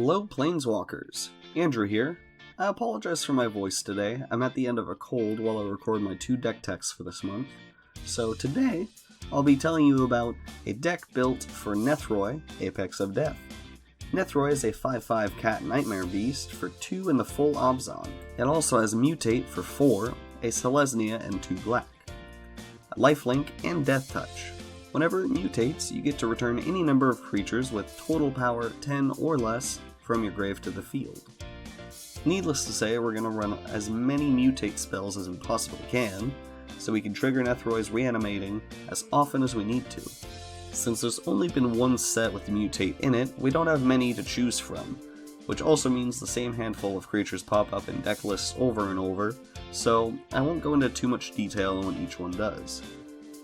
Hello Planeswalkers, Andrew here. I apologize for my voice today. I'm at the end of a cold while I record my 2 deck techs for this month. So today, I'll be telling you about a deck built for Nethroi, Apex of Death. Nethroi is a 5/5 cat nightmare beast for 2 in the full Obzon. It also has Mutate for 4, a Selesnya and 2 black, a lifelink, and Death Touch. Whenever it mutates, you get to return any number of creatures with total power 10 or less from your grave to the field. Needless to say, we're going to run as many mutate spells as we possibly can, so we can trigger Nethroi's Reanimating as often as we need to. Since there's only been one set with mutate in it, we don't have many to choose from, which also means the same handful of creatures pop up in deck lists over and over, so I won't go into too much detail on what each one does.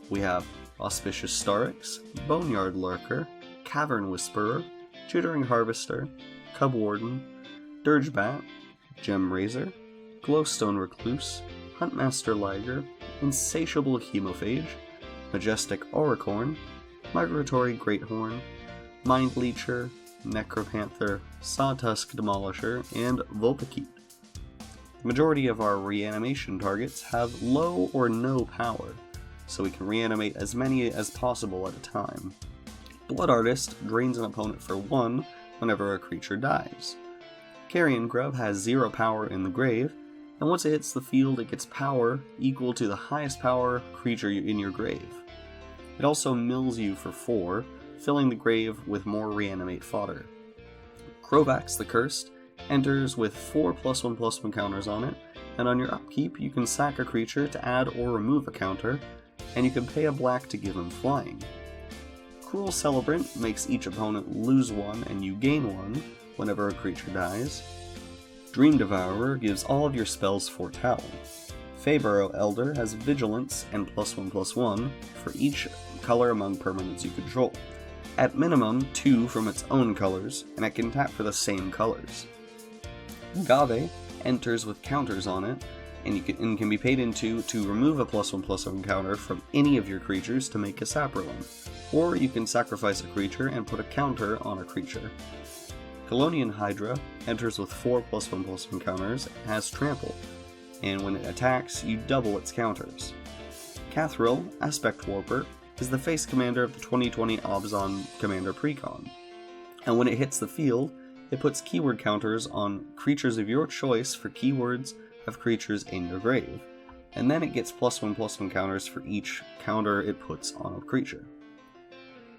We have Auspicious Starix, Boneyard Lurker, Cavern Whisperer, Jittering Harvester, Cub Warden, Dirgebat, Gem Razor, Glowstone Recluse, Huntmaster Liger, Insatiable Hemophage, Majestic Auricorn, Migratory Greathorn, Mind Leecher, Necropanther, Sawtusk Demolisher, and Vulpikeet. The majority of our reanimation targets have low or no power, so we can reanimate as many as possible at a time. Blood Artist drains an opponent for 1 whenever a creature dies. Carrion Grub has 0 power in the grave, and once it hits the field it gets power equal to the highest power creature in your grave. It also mills you for 4, filling the grave with more reanimate fodder. Krovax the Cursed enters with 4 +1/+1 counters on it, and on your upkeep you can sack a creature to add or remove a counter, and you can pay a black to give him flying. Cruel Celebrant makes each opponent lose 1 and you gain 1 whenever a creature dies. Dream Devourer gives all of your spells Foretell. Feybarrow Elder has Vigilance and +1/+1 for each color among permanents you control. At minimum 2 from its own colors, and it can tap for the same colors. Agave enters with counters on it, and can be paid into to remove a +1/+1 counter from any of your creatures to make a Saprolan, or you can sacrifice a creature and put a counter on a creature. Colonian Hydra enters with 4 +1/+1 counters and has Trample, and when it attacks, you double its counters. Cathril, Aspect Warper, is the face commander of the 2020 Obzon Commander Precon, and when it hits the field, it puts keyword counters on creatures of your choice for keywords of creatures in your grave, and then it gets +1/+1 counters for each counter it puts on a creature.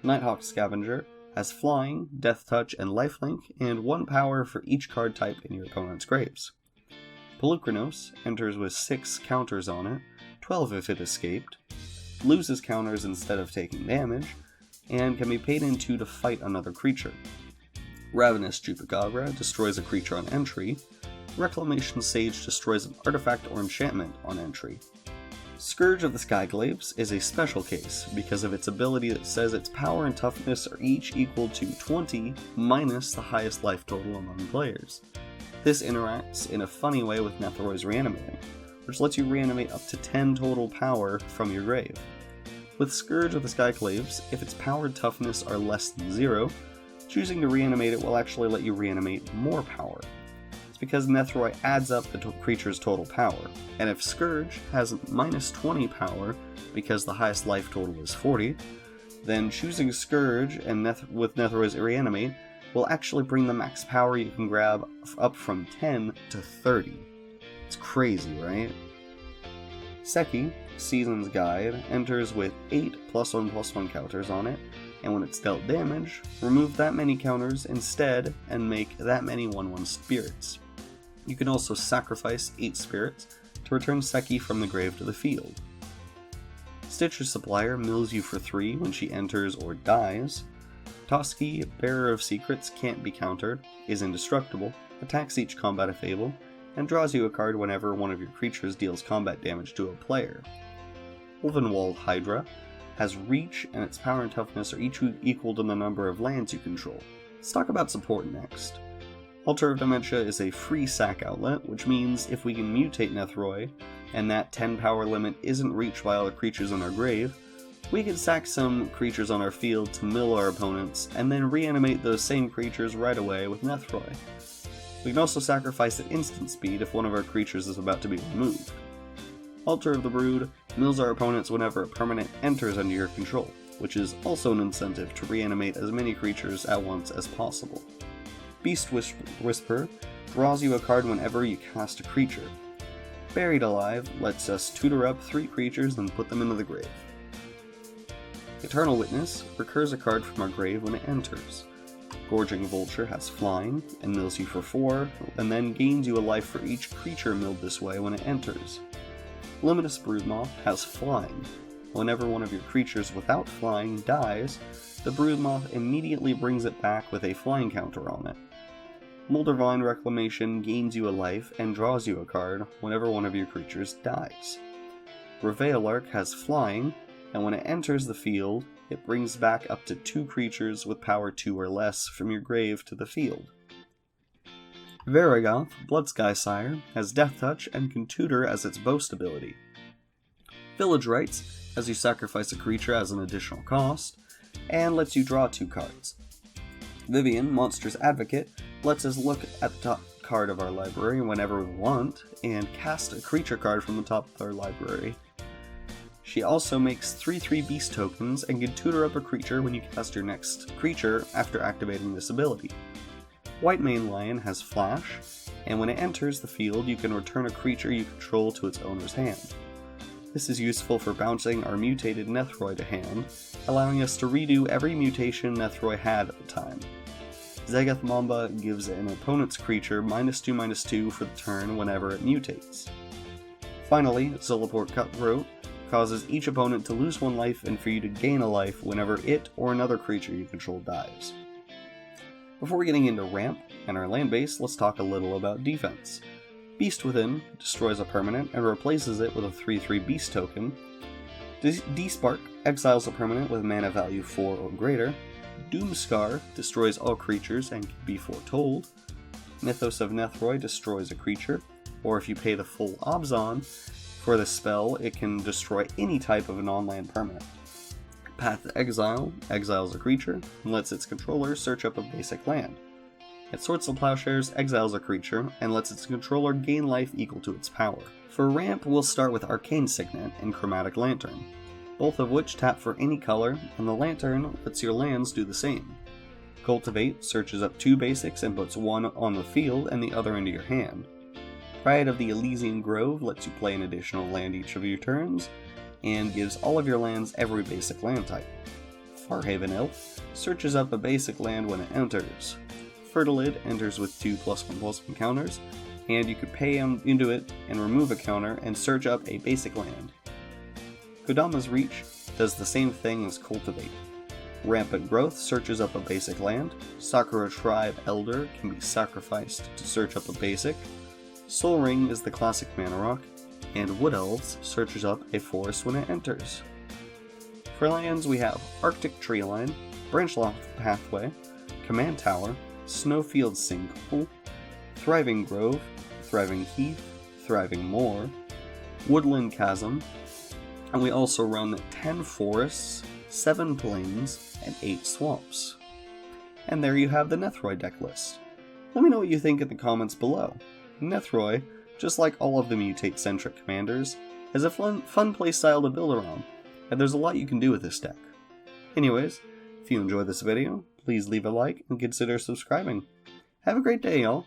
Nighthawk Scavenger has Flying, Death Touch, and Lifelink, and 1 power for each card type in your opponent's graves. Pelucranos enters with 6 counters on it, 12 if it escaped, loses counters instead of taking damage, and can be paid into to fight another creature. Ravenous Chupacabra destroys a creature on entry. Reclamation Sage destroys an artifact or enchantment on entry. Scourge of the Skyglaives is a special case because of its ability that says its power and toughness are each equal to 20 minus the highest life total among players. This interacts in a funny way with Nethroi's Reanimating, which lets you reanimate up to 10 total power from your grave. With Scourge of the Skyglaives, if its power and toughness are less than 0, choosing to reanimate it will actually let you reanimate more power. Because Nethroi adds up the creature's total power, and if Scourge has -20 power because the highest life total is 40, then choosing Scourge and with Nethroi's Reanimate will actually bring the max power you can grab up from 10 to 30. It's crazy, right? Seki, Season's Guide, enters with 8 +1/+1 counters on it, and when it's dealt damage, remove that many counters instead and make that many 1/1 spirits. You can also sacrifice 8 spirits to return Seki from the grave to the field. Stitcher's Supplier mills you for 3 when she enters or dies. Toski, Bearer of Secrets, can't be countered, is indestructible, attacks each combat if able, and draws you a card whenever one of your creatures deals combat damage to a player. Wolvenwald Hydra has Reach, and its power and toughness are each equal to the number of lands you control. Let's talk about support next. Altar of Dementia is a free sack outlet, which means if we can mutate Nethroi, and that 10 power limit isn't reached by other creatures in our grave, We can sack some creatures on our field to mill our opponents, and then reanimate those same creatures right away with Nethroi. We can also sacrifice at instant speed if one of our creatures is about to be removed. Altar of the Brood mills our opponents whenever a permanent enters under your control, which is also an incentive to reanimate as many creatures at once as possible. Beast Whisper draws you a card whenever you cast a creature. Buried Alive lets us tutor up 3 creatures and put them into the grave. Eternal Witness recurs a card from our grave when it enters. Gorging Vulture has flying and mills you for 4, and then gains you a life for each creature milled this way when it enters. Luminous Broodmoth has flying. Whenever one of your creatures without flying dies, the Broodmoth immediately brings it back with a flying counter on it. Moldervine Reclamation gains you a life and draws you a card whenever one of your creatures dies. Revealark has flying, and when it enters the field, it brings back up to 2 creatures with power 2 or less from your grave to the field. Varigoth, Bloodsky Sire, has Death Touch and can tutor as its boast ability. Village Rites has you sacrifice a creature as an additional cost, and lets you draw 2 cards. Vivian, Monster's Advocate, lets us look at the top card of our library whenever we want, and cast a creature card from the top of our library. She also makes 3/3 beast tokens and can tutor up a creature when you cast your next creature after activating this ability. White Mane Lion has Flash, and when it enters the field you can return a creature you control to its owner's hand. This is useful for bouncing our mutated Nethroi to hand, allowing us to redo every mutation Nethroi had at the time. Zegath Mamba gives an opponent's creature -2/-2 for the turn whenever it mutates. Finally, Zulaport Cutthroat causes each opponent to lose 1 life and for you to gain a life whenever it or another creature you control dies. Before getting into ramp and our land base, let's talk a little about defense. Beast Within destroys a permanent and replaces it with a 3/3 beast token. Despark exiles a permanent with mana value 4 or greater. Doomscar destroys all creatures and can be foretold. Mythos of Nethroi destroys a creature, or if you pay the full Obzon for the spell, it can destroy any type of non-land permanent. Path to Exile exiles a creature and lets its controller search up a basic land. It Swords of Plowshares exiles a creature and lets its controller gain life equal to its power. For ramp, we'll start with Arcane Signet and Chromatic Lantern, both of which tap for any color, and the Lantern lets your lands do the same. Cultivate searches up 2 basics and puts 1 on the field and the other into your hand. Pride of the Elysian Grove lets you play an additional land each of your turns, and gives all of your lands every basic land type. Farhaven Elf searches up a basic land when it enters. Fertilid enters with 2+1/+1 counters, and you could pay into it and remove a counter and search up a basic land. Kodama's Reach does the same thing as Cultivate. Rampant Growth searches up a basic land. Sakura Tribe Elder can be sacrificed to search up a basic. Soul Ring is the classic mana rock, and Wood Elves searches up a forest when it enters. For lands, we have Arctic Treeline, Branchloft Pathway, Command Tower, Snowfield Sinkhole, Thriving Grove, Thriving Heath, Thriving Moor, Woodland Chasm, and we also run 10 forests, 7 plains, and 8 swamps. And there you have the Nethroi deck list. Let me know what you think in the comments below. Nethroi, just like all of the mutate-centric commanders, has a fun playstyle to build around, and there's a lot you can do with this deck. Anyways, if you enjoyed this video, please leave a like and consider subscribing. Have a great day, y'all!